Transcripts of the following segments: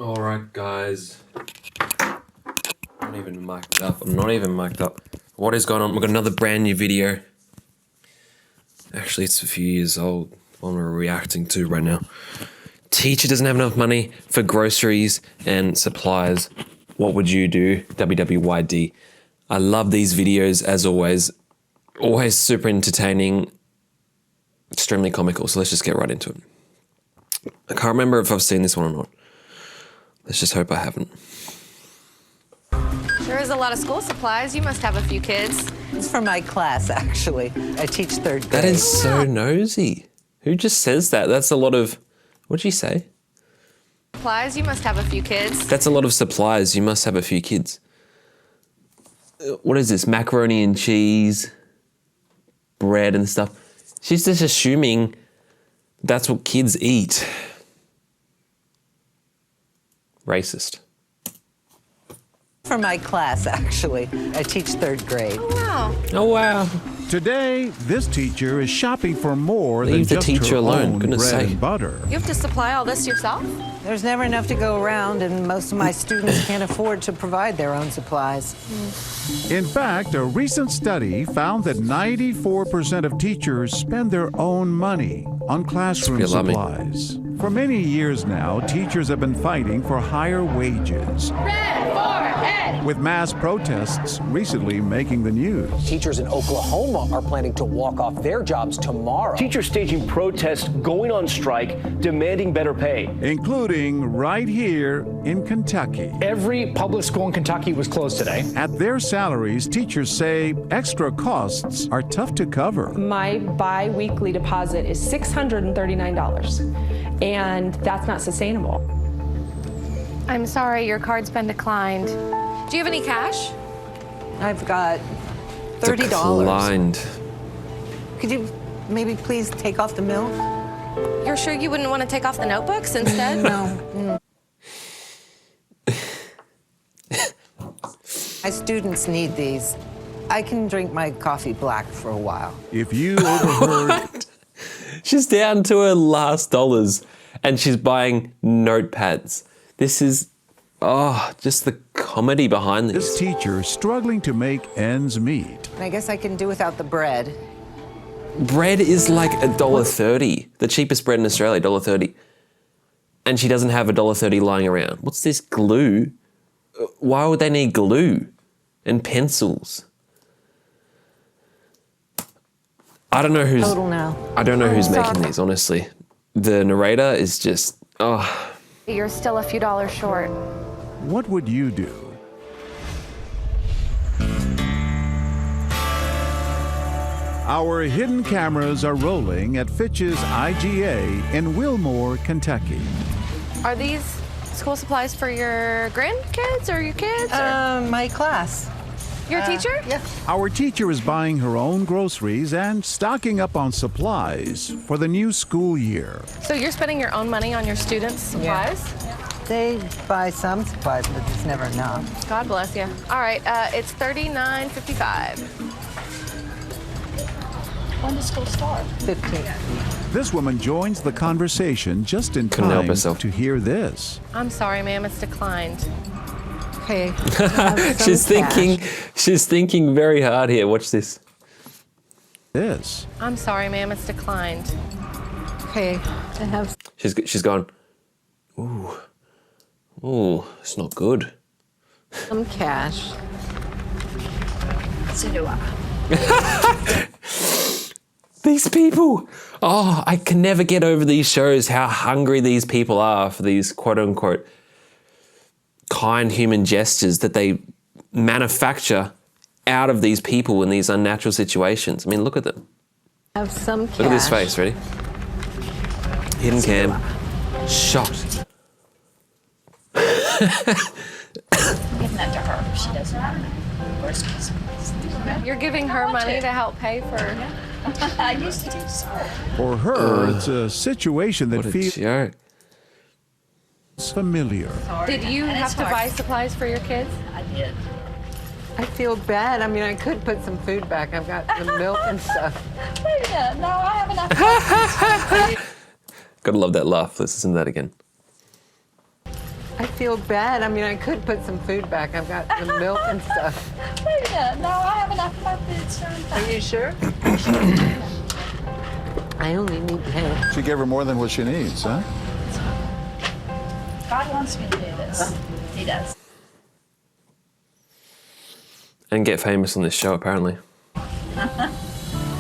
Alright guys, I'm not even mic'd up. What is going on? We've got another brand new video. Actually, it's a few years old, one we're reacting to right now. Teacher doesn't have enough money for groceries and supplies. What would you do? WWYD. I love these videos as always. Always super entertaining, extremely comical. So let's just get right into it. I can't remember if I've seen this one or not. Let's just hope I haven't. There is a lot of school supplies. You must have a few kids. It's for my class, actually. I teach third grade. That is so nosy. Who just says that? That's a lot of... What'd you say? Supplies. You must have a few kids. That's a lot of supplies. You must have a few kids. What is this? Macaroni and cheese, bread and stuff. She's just assuming that's what kids eat. Racist. For my class, actually. I teach third grade. Oh, wow. Oh, wow. Today, this teacher is shopping for more Leave than the just teacher her alone, own goodness bread sake. and butter. You have to supply all this yourself? There's never enough to go around, and most of my students can't afford to provide their own supplies. In fact, a recent study found that 94% of teachers spend their own money on classroom pretty alarming. supplies. For many years now, teachers have been fighting for higher wages, with mass protests recently making the news. Teachers in Oklahoma are planning to walk off their jobs tomorrow. Teachers staging protests, going on strike, demanding better pay. Including right here in Kentucky. Every public school in Kentucky was closed today. At their salaries, teachers say extra costs are tough to cover. My bi-weekly deposit is $639, and that's not sustainable. I'm sorry, your card's been declined. Do you have any cash? I've got $30. Declined. Could you maybe please take off the milk? You're sure you wouldn't want to take off the notebooks instead? No. My students need these. I can drink my coffee black for a while. If you overheard She's down to her last dollars and she's buying notepads. This is, just the comedy behind this this. teacher struggling to make ends meet. I guess I can do without the bread. Bread is like $1.30. The cheapest bread in Australia, $1.30. And she doesn't have $1.30 lying around. What's this glue? Why would they need glue and pencils? I don't know who's Total now. I don't know who's sorry. making these, honestly. The narrator is just You're still a few dollars short. What would you do? Our hidden cameras are rolling at Fitch's IGA in Wilmore, Kentucky. Are these school supplies for your grandkids or your kids? Or My class. your teacher? Yeah. Our teacher is buying her own groceries and stocking up on supplies for the new school year. So you're spending your own money on your students' supplies? They buy some supplies, but it's never enough. God bless you. All right, it's $39.55. When does school start? 15. This woman joins the conversation just in Couldn't help time herself. to hear this. I'm sorry, ma'am, it's declined. Okay. she's thinking very hard here. Watch this. This. I'm sorry, ma'am, it's declined. Okay. I have She's gone, ooh, it's not good. some cash. So do I. These people, I can never get over these shows, how hungry these people are for these quote unquote kind human gestures that they manufacture out of these people in these unnatural situations. I mean, look at them. Have some cash. Look at this face, ready? Hidden cam, shot. Give that to her. She doesn't have worst case. You're giving her money to help pay for... I used to do so. For her, it's a situation that What a feels joke. familiar. Did you have to buy supplies for your kids? I did. I feel bad. I mean, I could put some food back. I've got the milk and stuff. Yeah, no, I have enough. Gotta love that laugh. Let's listen to that again. I feel bad. I mean, I could put some food back. I've got the milk and stuff. No, I have enough of my food, sir. Are you sure? I only need 10. She gave her more than what she needs, huh? God wants me to do this. He does. And get famous on this show, apparently.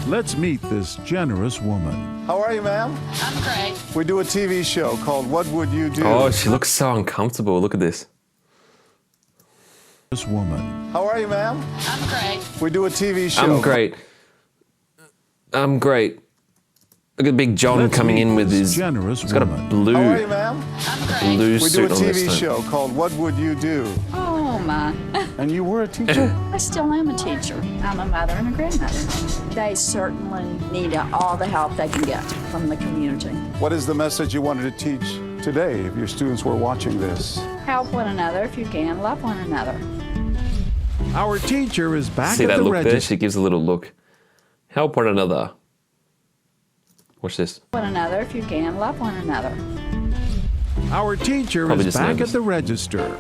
Let's meet this generous woman. How are you, ma'am? I'm great. We do a TV show called What Would You Do? Oh, she looks so uncomfortable. Look at this. This woman. How are you, ma'am? I'm great. We do a TV show. I'm great. I'm great. Look at Big John Let's coming in meet with this his. generous He's got a woman. blue, How are you, ma'am? I'm great. blue We do a suit on this TV thing. show called What Would You Do? Oh, my. And you were a teacher? I still am a teacher. I'm a mother and a grandmother. They certainly need all the help they can get from the community. What is the message you wanted to teach today if your students were watching this? Help one another if you can. Love one another. Our teacher is back See at that the look there? register. She gives a little look. Help one another. Watch this. One another if you can. Love one another. Our teacher Probably is just back nervous. at the register.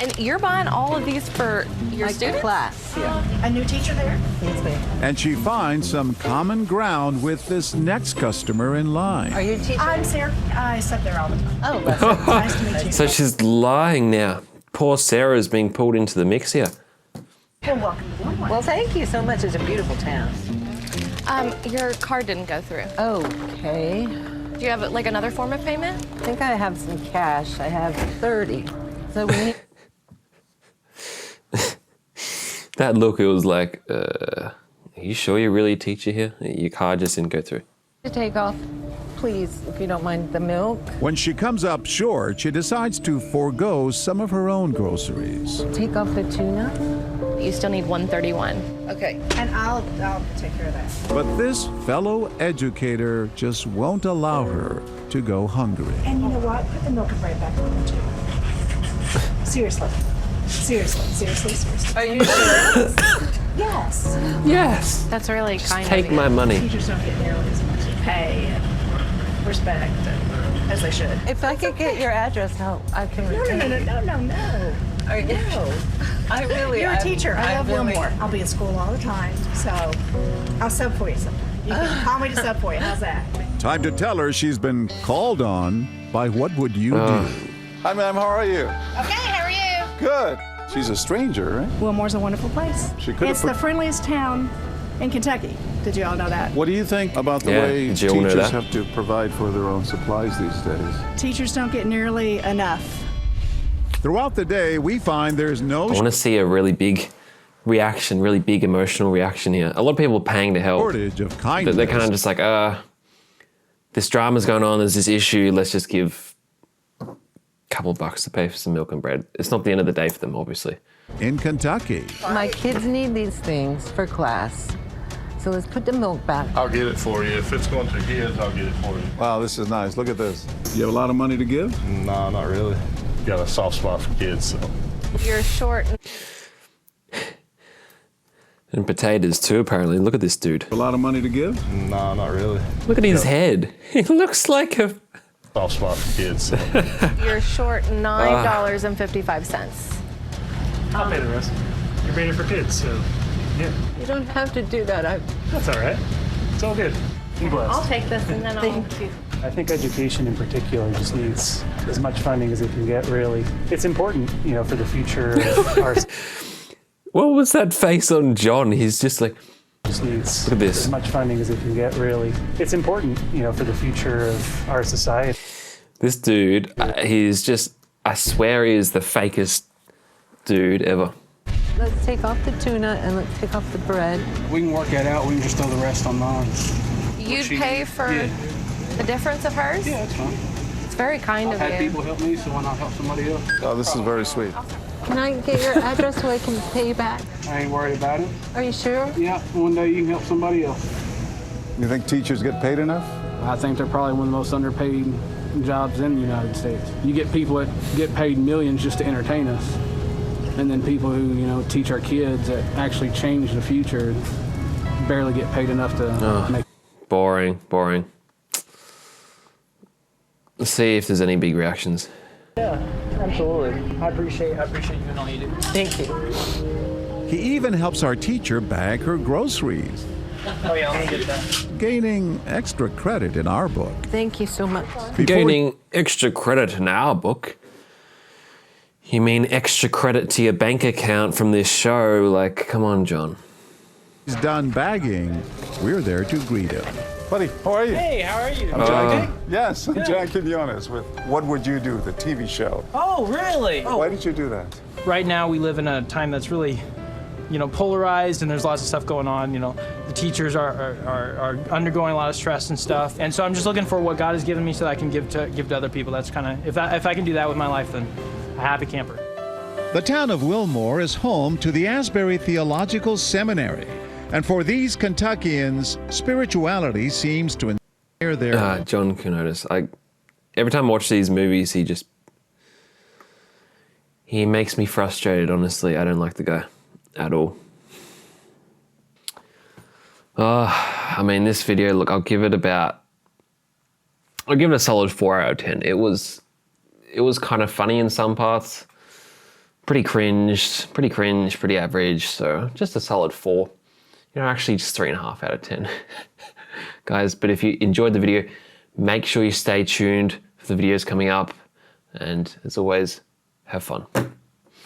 And you're buying all of these for your Like students? class, yeah. A new teacher there? Yes, ma'am. And she finds some common ground with this next customer in line. Are you teaching? I'm Sarah. I sit there all the time. Oh, that's it. Nice to meet you. So she's lying now. Poor Sarah is being pulled into the mix here. Well, welcome to One. Well, thank you so much. It's a beautiful town. Your card didn't go through. Okay. Do you have like another form of payment? I think I have some cash. I have 30. So we need That look, it was like, are you sure you're really a teacher here? Your card just didn't go through. to take off, please, if you don't mind, the milk. When she comes up short, she decides to forego some of her own groceries. Take off the tuna. You still need 131. Okay. And I'll take care of that. But this fellow educator just won't allow her to go hungry. And you know what? Put the milk and bread back on too. Seriously. Seriously. Are you sure? Yes. Yes. That's really kind Take of you. my money. Teachers don't get nearly as much pay and respect as they should. If I could get your address, I can return it. No. Are you? I really. You're a teacher. I love really, Wilmore. I'll be at school all the time, so I'll sub for you sometime. You can call me to sub for you. How's that? Time to tell her she's been called on by What Would You Do? Hi, ma'am. How are you? Okay, how are you? Good. She's a stranger, right? Wilmore's a wonderful place. She could have It's the friendliest town in Kentucky. Did you all know that? What do you think about the Yeah, way did you all know teachers that? have to provide for their own supplies these days? Teachers don't get nearly enough. Throughout the day, we find there's no I want to see a really big reaction, really big emotional reaction here. A lot of people are paying to help. shortage of But kindness. they're kind of just like, this drama's going on, there's this issue, let's just give a couple bucks to pay for some milk and bread. It's not the end of the day for them, obviously. in Kentucky. My kids need these things for class. So let's put the milk back. I'll get it for you. If it's going to kids, I'll get it for you. Wow, this is nice. Look at this. You have a lot of money to give? No, not really. Got a soft spot for kids, so. You're short. And potatoes too, apparently. Look at this dude. A lot of money to give? No, not really. Look at his head. He looks like a... Soft spot for kids, so. You're short $9.55. I'll pay the rest. You're made it for kids, so yeah. You don't have to do that. That's all right. It's all good. Be blessed. I'll take this and then I'll... I think education in particular just needs as much funding as it can get, really. It's important, for the future of our What was that face on John? He's just like... just needs Look at this. as much funding as it can get, really. It's important, for the future of our society. This dude, he's just... I swear he is the fakest dude ever. Let's take off the tuna and let's take off the bread. We can work that out. We can just throw the rest on mine. You'd pay for the difference of hers? Yeah, that's fine. It's very kind I've of had you. people help me, so why not help somebody else? Oh, this is very sweet. Can I get your address so I can pay you back? I ain't worried about it. Are you sure? Yeah, one day you can help somebody else. You think teachers get paid enough? I think they're probably one of the most underpaid jobs in the United States. You get people that get paid millions just to entertain us. And then people who, teach our kids that actually change the future barely get paid enough to make. Boring. Let's see if there's any big reactions. Yeah, absolutely. I appreciate you and all you do. Thank you. He even helps our teacher bag her groceries, Oh yeah, let me get that. gaining extra credit in our book. Thank you so much. Gaining extra credit in our book? You mean extra credit to your bank account from this show? Like, come on, John. He's done bagging. We're there to greet him. Buddy, how are you? Hey, how are you? I'm Jack. Yes, I'm Jack Quinones with What Would You Do, the TV show. Oh, really? Why did you do that? Right now, we live in a time that's really, polarized, and there's lots of stuff going on. The teachers are undergoing a lot of stress and stuff, and so I'm just looking for what God has given me so that I can give to other people. That's kind of if I can do that with my life, then a happy camper. The town of Wilmore is home to the Asbury Theological Seminary. And for these Kentuckians, spirituality seems to inspire their... John Cunotis. Every time I watch these movies, he makes me frustrated, honestly. I don't like the guy at all. This video, look, I'll give it a solid 4 out of 10. It was kind of funny in some parts. Pretty cringe, pretty average. So just a solid 4. Actually just 3.5 out of 10. Guys, but if you enjoyed the video, make sure you stay tuned for the videos coming up. And as always, have fun.